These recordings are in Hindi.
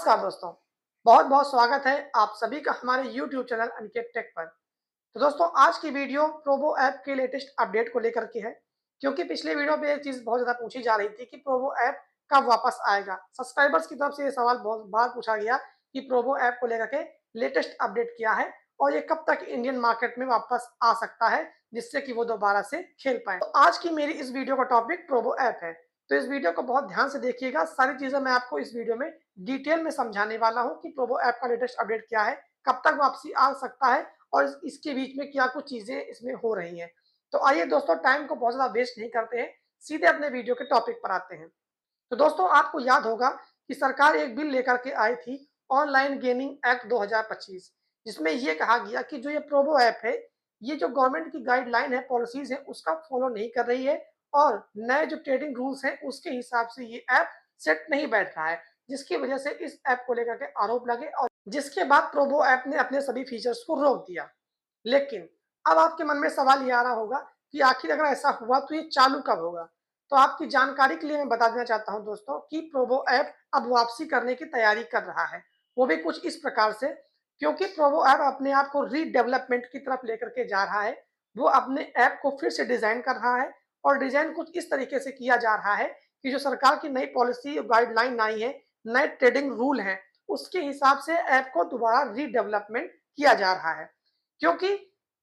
नमस्कार दोस्तों, बहुत बहुत स्वागत है आप सभी का हमारे YouTube चैनल अनिकेत टेक पर। तो दोस्तों आज की वीडियो प्रोवो ऐप के लेटेस्ट अपडेट को लेकर के है, क्योंकि पिछले वीडियो में एक चीज़ बहुत ज़्यादा पूछी जा रही थी कि प्रोवो ऐप कब वापस आएगा। सब्सक्राइबर्स की तरफ से ये सवाल बहुत बार पूछा गया कि प्रोवो ऐप को लेकर के लेटेस्ट अपडेट क्या है और ये कब तक इंडियन मार्केट में वापस आ सकता है, जिससे कि वो दोबारा से खेल पाएँ। तो आज की मेरी इस वीडियो का टॉपिक प्रोवो ऐप है। तो इस वीडियो को बहुत ध्यान से देखिएगा, सारी चीज़ें मैं आपको इस वीडियो में डिटेल में समझाने वाला हूँ कि प्रोवो ऐप का लेटेस्ट अपडेट क्या है, कब तक वापसी आ सकता है और इसके बीच में क्या कुछ चीज़ें इसमें हो रही हैं। तो आइए दोस्तों टाइम को बहुत ज़्यादा वेस्ट नहीं करते हैं, सीधे अपने वीडियो के टॉपिक पर आते हैं। तो दोस्तों आपको याद होगा कि सरकार एक बिल लेकर के आई थी, ऑनलाइन गेमिंग एक्ट 2025, जिसमें ये कहा गया कि जो ये प्रोवो ऐप है, ये जो गवर्नमेंट की गाइडलाइन है, पॉलिसीज़ है, उसका फॉलो नहीं कर रही है और नए जो ट्रेडिंग रूल्स हैं, उसके हिसाब से ये ऐप सेट नहीं बैठ रहा है, जिसकी वजह से इस ऐप को लेकर के आरोप लगे और जिसके बाद प्रोवो ऐप ने अपने सभी फीचर्स को रोक दिया। लेकिन अब आपके मन में सवाल ये आ रहा होगा कि आखिर अगर ऐसा हुआ तो ये चालू कब होगा? तो आपकी जानकारी के लिए मैं बता देना चाहता हूँ दोस्तों कि प्रोवो ऐप अब वापसी करने की तैयारी कर रहा है। वो भी कुछ इस प्रकार से, क्योंकि प्रोवो ऐप अपने आप को रीडेवलपमेंट की तरफ लेकर के जा रहा है। वो अपने ऐप को फिर से डिज़ाइन कर रहा है और डिज़ाइन कुछ इस तरीके से किया जा रहा है कि जो सरकार की नई पॉलिसी गाइडलाइन आई है, नए ट्रेडिंग रूल हैं, उसके हिसाब से ऐप को दोबारा रीडेवलपमेंट किया जा रहा है। क्योंकि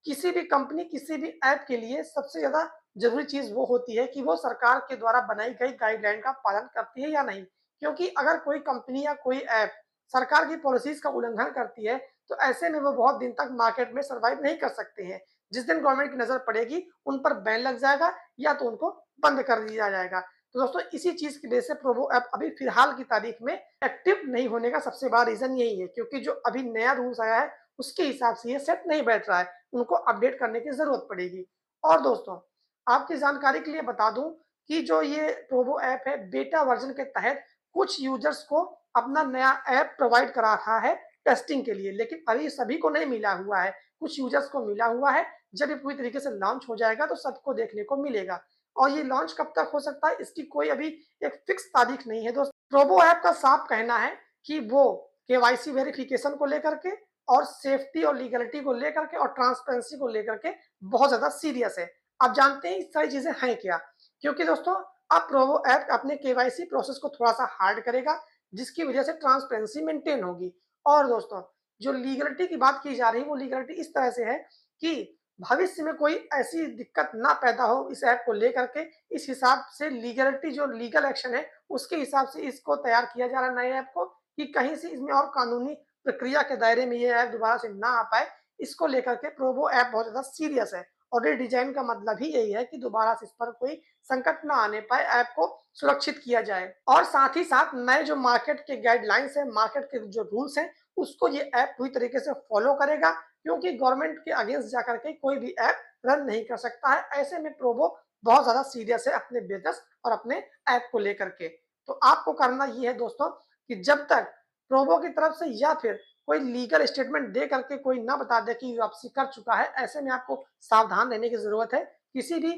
किसी भी कंपनी, किसी भी ऐप के लिए सबसे ज़्यादा ज़रूरी चीज़ वो होती है कि वो सरकार के द्वारा बनाई गई गाइडलाइन का पालन करती है या नहीं। क्योंकि अगर कोई कंपनी या कोई ऐप सरकार की पॉलिसीज़ का उल्लंघन करती है, तो ऐसे में वो बहुत दिन तक मार्केट में सर्वाइव नहीं कर सकते हैं। जिस दिन गवर्नमेंट की नज़र पड़ेगी, उन पर बैन लग जाएगा या तो उनको बंद कर दिया जाएगा। तो दोस्तों इसी चीज़ की वजह से प्रोवो ऐप अभी फ़िलहाल की तारीख में एक्टिव नहीं होने का सबसे बड़ा रीज़न यही है, क्योंकि जो अभी नया रूल्स आया है, उसके हिसाब से ये सेट नहीं बैठ रहा है। उनको अपडेट करने की ज़रूरत पड़ेगी। और दोस्तों, आपकी जानकारी के लिए बता दूँ कि जो ये प्रोवो ऐप है, बेटा वर्ज़न के तहत कुछ यूज़र्स को अपना नया ऐप प्रोवाइड करा रहा है टेस्टिंग के लिए, लेकिन अभी सभी को नहीं मिला हुआ है। कुछ यूज़र्स को मिला हुआ है, जब ये पूरी तरीके से लॉन्च हो जाएगा तो सबको देखने को मिलेगा। और ये लॉन्च कब तक हो सकता है, इसकी कोई अभी एक फ़िक्स तारीख नहीं है दोस्तों। प्रोवो ऐप का साफ कहना है कि वो केवाईसी वेरिफ़िकेशन को लेकर के और सेफ्टी और लीगलिटी को लेकर के और ट्रांसपेरेंसी को लेकर के बहुत ज़्यादा सीरियस है। आप जानते हैं ये सारी चीज़ें हैं क्या? क्योंकि दोस्तों अब प्रोवो ऐप अपने केवाईसी प्रोसेस को थोड़ा-सा हार्ड करेगा, जिसकी वजह से ट्रांसपेरेंसी मेंटेन होगी। और दोस्तों, जो लीगलिटी की बात की जा रही है, वो लीगलिटी इस तरह से है कि भविष्य में कोई ऐसी दिक्कत ना पैदा हो इस ऐप को लेकर के, इस हिसाब से लीगलिटी जो लीगल एक्शन है, उसके हिसाब से इसको तैयार किया जा रहा है नए ऐप को कि कहीं से इसमें और कानूनी प्रक्रिया के दायरे में ये ऐप दोबारा से ना आ पाए। इसको लेकर के प्रोवो ऐप बहुत ज़्यादा सीरियस है और रीडिज़ाइन का मतलब ही यही है कि दोबारा से इस पर कोई संकट ना आने पाए, ऐप को सुरक्षित किया जाए। और साथ ही साथ नए जो मार्केट के गाइडलाइंस हैं, मार्केट के जो रूल्स हैं, उसको ये ऐप पूरी तरीके से फॉलो करेगा, क्योंकि गवर्नमेंट के अगेंस्ट जाकर के कोई भी ऐप रन नहीं कर सकता है। ऐसे में प्रोवो बहुत ज़्यादा सीरियस है अपने बिज़नेस और अपने ऐप को लेकर के। तो आपको करना ये है दोस्तों कि जब तक प्रोवो की तरफ से या फिर कोई लीगल स्टेटमेंट दे करके कोई ना बता दे कि वापसी कर चुका है, ऐसे में आपको सावधान रहने की ज़रूरत है। किसी भी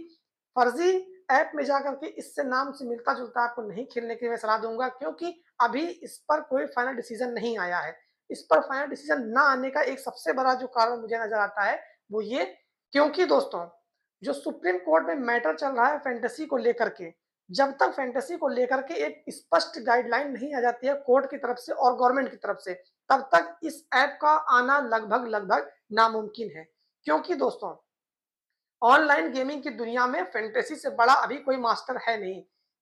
फर्जी ऐप में जाकर के इससे नाम से मिलता-जुलता आपको नहीं खेलने की मैं सलाह दूँगा, क्योंकि अभी इस पर कोई फाइनल डिसीज़न नहीं आया है। इस पर फाइनल डिसीज़न ना आने का एक सबसे बड़ा जो कारण मुझे नज़र आता है, वो ये, क्योंकि दोस्तों, जो सुप्रीम कोर्ट में मैटर चल रहा है फैंटेसी को लेकर के, जब तक फैंटेसी को लेकर के एक स्पष्ट गाइडलाइन नहीं आ जाती है कोर्ट की तरफ से और गवर्नमेंट की तरफ से, तब तक इस ऐप का आना लगभग-लगभग नामुमकिन है। क्योंकि दोस्तों, ऑनलाइन गेमिंग की दुनिया में फैंटेसी से बड़ा अभी कोई मास्टर है नहीं।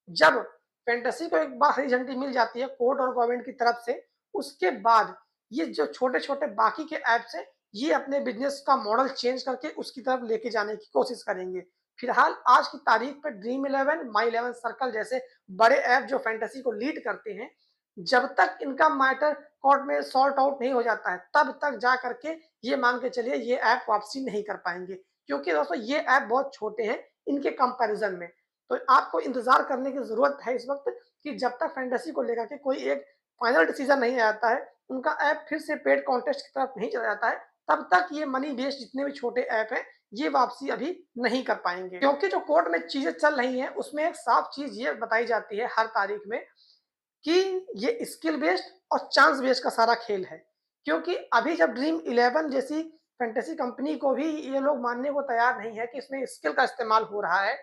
जब फैंटेसी को एक बार हरी झंडी मिल जाती है कोर्ट और गवर्नमेंट की तरफ से, उसके बाद ये जो छोटे-छोटे बाकी के ऐप्स हैं, ये अपने बिज़नेस का मॉडल चेंज करके उसकी तरफ लेके जाने की कोशिश करेंगे। फिलहाल आज की तारीख पे ड्रीम 11, माई 11 सर्कल जैसे बड़े ऐप जो फैंटेसी को लीड करते हैं, जब तक इनका मैटर कोर्ट में सॉर्ट आउट नहीं हो जाता है, तब तक जा करके ये मान के चलिए ये ऐप वापसी नहीं कर पाएँगे। क्योंकि दोस्तों ये ऐप बहुत छोटे हैं इनके कंपैरिज़न में। तो आपको इंतज़ार करने की ज़रूरत है इस वक़्त कि जब तक फैंटेसी को लेकर के कोई एक फाइनल डिसीज़न नहीं आता है, उनका ऐप फिर से पेड कॉन्टेस्ट की तरफ नहीं चला जाता है, तब तक ये मनी बेस्ड जितने भी छोटे ऐप हैं, ये वापसी अभी नहीं कर पाएँगे। क्योंकि जो कोर्ट में चीज़ें चल रही हैं, उसमें एक साफ चीज़ ये बताई जाती है हर तारीख में कि ये स्किल बेस्ड और चांस बेस्ड का सारा खेल है। क्योंकि अभी जब ड्रीम 11 जैसी फैंटेसी कंपनी को भी ये लोग मानने को तैयार नहीं है कि इसमें स्किल का इस्तेमाल हो रहा है,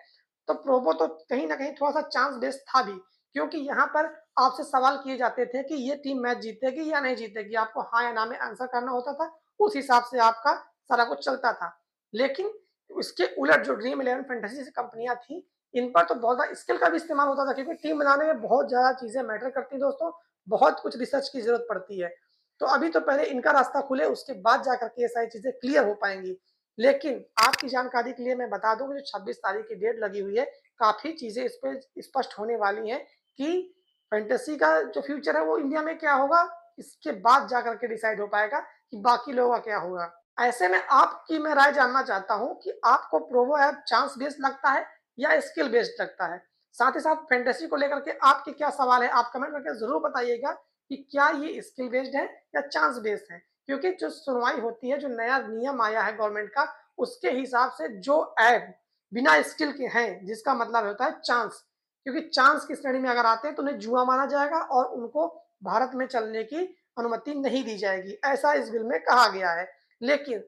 तो प्रोबो तो कहीं न कहीं थोड़ा-सा चांस बेस्ड था भी। क्योंकि यहाँ पर आपसे सवाल किए जाते थे कि ये टीम मैच जीतेगी या नहीं जीतेगी, आपको हाँ या ना में आंसर करना होता था, उस हिसाब से आपका सारा कुछ चलता था। लेकिन इसके उलट जो ड्रीम 11 फैंटेसी जैसी कंपनियाँ थी, इन पर तो बहुत ज़्यादा स्किल का भी इस्तेमाल होता था, क्योंकि टीम बनाने में बहुत ज़्यादा चीज़ें मैटर करती हैं दोस्तों, बहुत कुछ रिसर्च की ज़रूरत पड़ती है। तो अभी तो पहले इनका रास्ता खुले, उसके बाद जाकर के ये सारी चीज़ें क्लियर हो पाएँगी। लेकिन आपकी जानकारी के लिए मैं बता दूँ कि जो 26 तारीख की डेट लगी हुई है, काफ़ी चीज़ें इस पे स्पष्ट होने वाली हैं कि फैंटेसी का जो फ्यूचर है वो इंडिया में क्या होगा, इसके बाद जाकर के डिसाइड हो पाएगा कि बाकी लोगों का क्या होगा। ऐसे में आपकी मैं राय जानना चाहता हूँ कि आपको प्रोमो ऐप चांस बेस्ड लगता है या स्किल बेस्ड लगता है? साथ ही साथ फैंटेसी को लेकर के आपके क्या सवाल है? आप कमेंट करके ज़रूर बताइएगा कि क्या ये स्किल बेस्ड है या चांस बेस्ड है? क्योंकि जो सुनवाई होती है, जो नया नियम आया है गवर्नमेंट का, उसके हिसाब से जो ऐप बिना स्किल के हैं, जिसका मतलब होता है चांस, क्योंकि चांस की श्रेणी में अगर आते हैं तो उन्हें जुआ माना जाएगा और उनको भारत में चलने की अनुमति नहीं दी जाएगी, ऐसा इस बिल में कहा गया है। लेकिन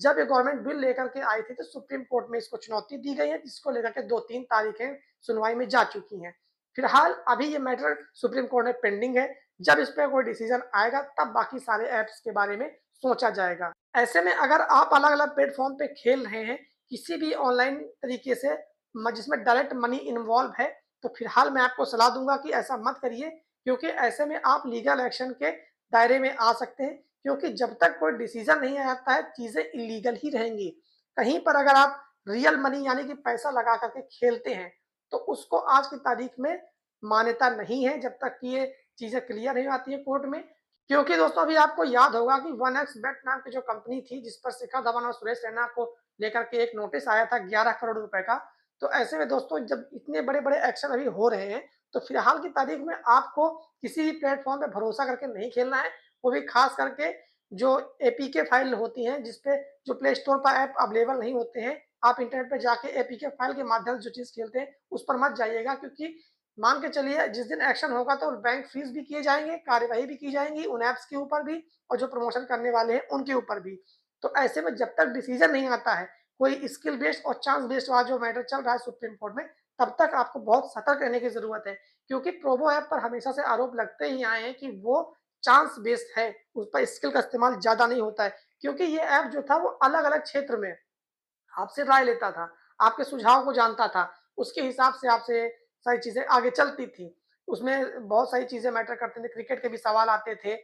जब ये गवर्नमेंट बिल लेकर के आई थी तो सुप्रीम कोर्ट में इसको चुनौती दी गई है, जिसको लेकर के 2-3 तारीखें सुनवाई में जा चुकी हैं। फिलहाल अभी ये मैटर सुप्रीम कोर्ट में पेंडिंग है। जब इस पे कोई डिसीजन आएगा तब बाकी सारे ऐप्स के बारे में सोचा जाएगा। ऐसे में अगर आप अलग-अलग प्लेटफ़ॉर्म पे खेल रहे हैं, किसी भी ऑनलाइन तरीके से जिसमें डायरेक्ट मनी इन्वॉल्व है, तो फिलहाल मैं आपको सलाह दूँगा कि ऐसा मत करिए, क्योंकि ऐसे में आप लीगल एक्शन के दायरे में आ सकते हैं। क्योंकि जब तक कोई डिसीजन नहीं आता है, चीज़ें इल्लीगल ही रहेंगी। कहीं पर अगर आप रियल मनी यानी कि पैसा लगा कर के खेलते हैं, तो उसको आज की तारीख में मान्यता नहीं है, जब तक कि ये चीज़ें क्लियर नहीं आती है कोर्ट में। क्योंकि दोस्तों अभी आपको याद होगा कि 1xBet नाम की जो कंपनी थी, जिस पर शिखर धवन और सुरेश रैना को लेकर के एक नोटिस आया था 11 करोड़ रुपए का। तो ऐसे में दोस्तों जब इतने बड़े-बड़े एक्शन अभी हो रहे हैं, तो फिलहाल की तारीख में आपको किसी भी प्लेटफ़ॉर्म पे भरोसा करके नहीं खेलना है। वो भी खास करके जो एपीके फाइल होती हैं, जिसपे जो प्ले स्टोर पर ऐप अवेलेबल नहीं होते हैं, आप इंटरनेट पे जाके एपीके फाइल के माध्यम से जो चीज़ खेलते हैं, उस पर मत जाइएगा, क्योंकि मान के चलिए जिस दिन एक्शन होगा तो बैंक फ्रीज़ भी किए जाएँगे, कार्यवाही भी की जाएँगी उन ऐप्स के ऊपर भी और जो प्रमोशन करने वाले हैं उनके ऊपर भी। तो ऐसे में जब तक डिसीज़न नहीं आता है, कोई स्किल बेस्ड और चांस बेस्ड वाला जो मैटर चल रहा है सुप्रीम कोर्ट में, तब तक आपको बहुत सतर्क रहने की ज़रूरत है। क्योंकि प्रोमो ऐप पर हमेशा से आरोप लगते ही आए हैं कि वो चांस बेस्ड है, उस पर स्किल का इस्तेमाल ज़्यादा नहीं होता है। क्योंकि ये ऐप जो था वो अलग-अलग क्षेत्र में आपसे राय लेता था, आपके सुझाव को जानता था, उसके हिसाब से आपसे सारी चीज़ें आगे चलती थी। उसमें बहुत सारी चीज़ें मैटर करती थी, क्रिकेट के भी सवाल आते थे,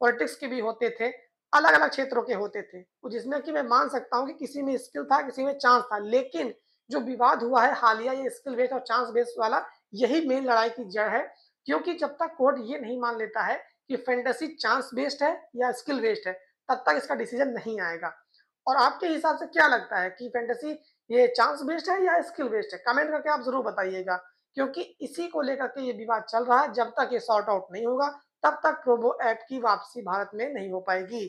पॉलिटिक्स के भी होते थे, अलग-अलग क्षेत्रों के होते थे। तो जिसमें कि मैं मान सकता हूँ कि किसी में स्किल था, किसी में चांस था। लेकिन जो विवाद हुआ है हालिया ये स्किल बेस्ड और चांस बेस्ड वाला, यही मेन लड़ाई की जड़ है। क्योंकि जब तक कोर्ट ये नहीं मान लेता है कि फैंटेसी चांस बेस्ड है या स्किल बेस्ड है, तब तक इसका डिसीजन नहीं आएगा। और आपके हिसाब से क्या लगता है कि फैंटेसी ये चांस बेस्ड है या स्किल बेस्ड है? कमेंट करके आप ज़रूर बताइएगा, क्योंकि इसी को लेकर के ये विवाद चल रहा है। जब तक ये सॉर्ट आउट नहीं होगा, तब तक प्रोबो ऐप की वापसी भारत में नहीं हो पाएगी।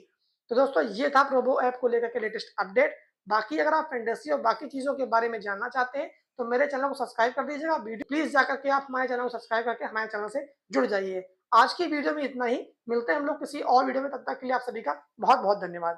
तो दोस्तों ये था प्रोबो ऐप को लेकर के लेटेस्ट अपडेट। बाकी अगर आप फैंटेसी और बाकी चीज़ों के बारे में जानना चाहते हैं, तो मेरे चैनल को सब्सक्राइब कर दीजिएगा। वीडियो प्लीज़ जाकर के आप हमारे चैनल को सब्सक्राइब करके हमारे चैनल से जुड़ जाइए। आज की वीडियो में इतना ही, मिलते हैं हम लोग किसी और वीडियो में, तब तक के लिए आप सभी का बहुत-बहुत धन्यवाद।